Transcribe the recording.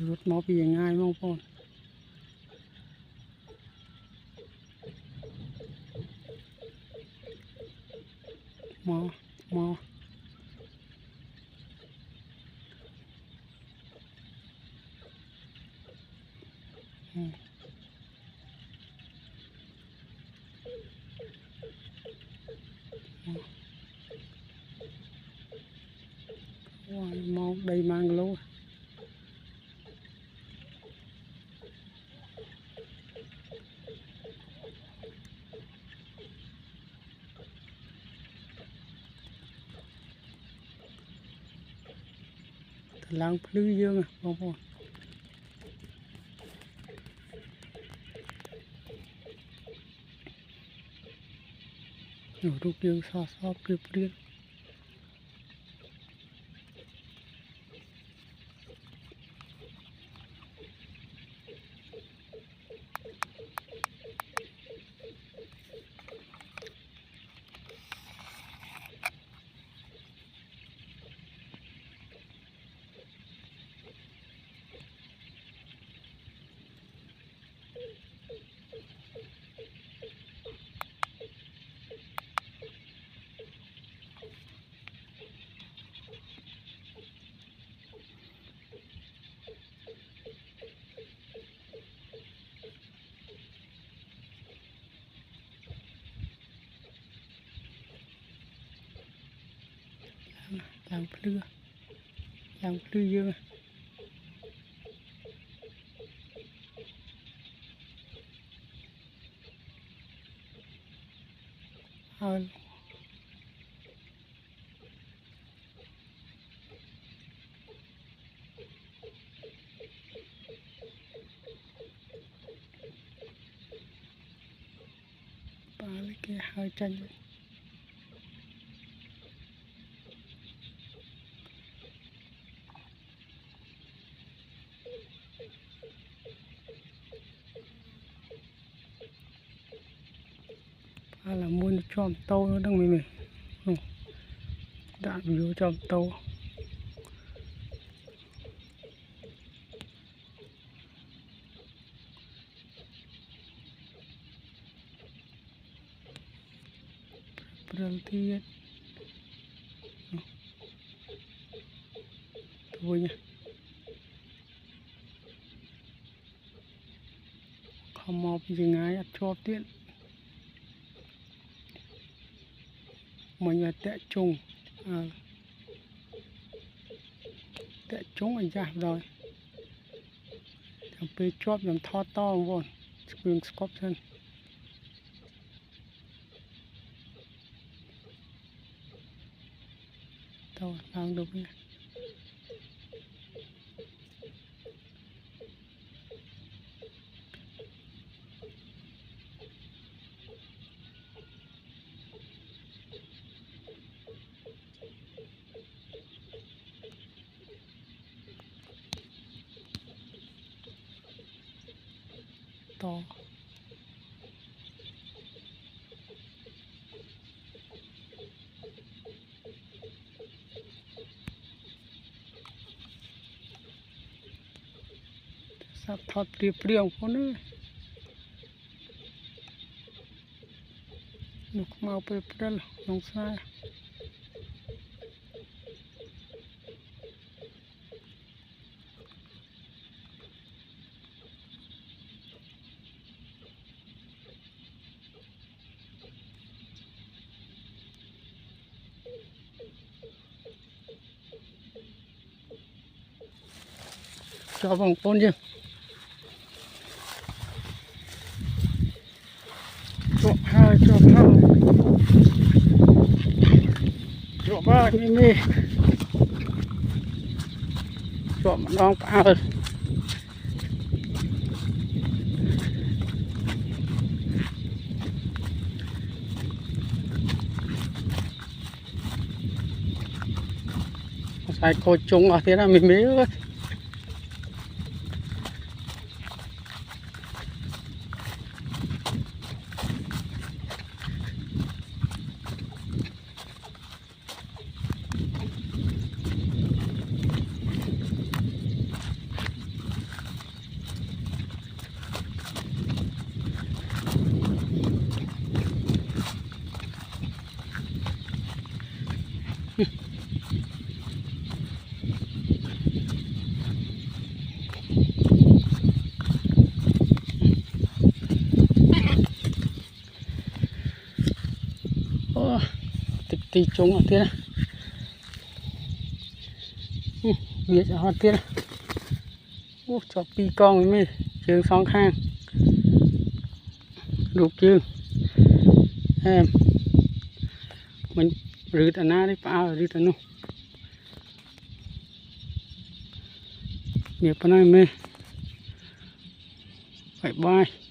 รถมอปีง่ายมากพ่อมอmàu đầy mang lâu lang phứ dương à bông bông nhổ rục dương so priêu lang phứ dương hơn ba cái hơi tranh là muốn chom tàu nó đang mày đã vô chom tàu berarti thôi nha không mọc gì ngay cho tiện mình là tệ trùng anh ra rồi thằng pe chóp làm thọ to luôn spring scorpion tao làm được nha to sắp thoát priêu con ơi nuk mau priêu nông sai cho vòng con chứ trộm hai trộm ba mì trộm non cá ơi sai cô chung ở thế là mình mì ơi Ô, tí trống ở kia biết ở kia cho pi con mới trường song khang lục chương em mình rửa anh na đi bao rửa anh nu nghiệp này mê bye bye.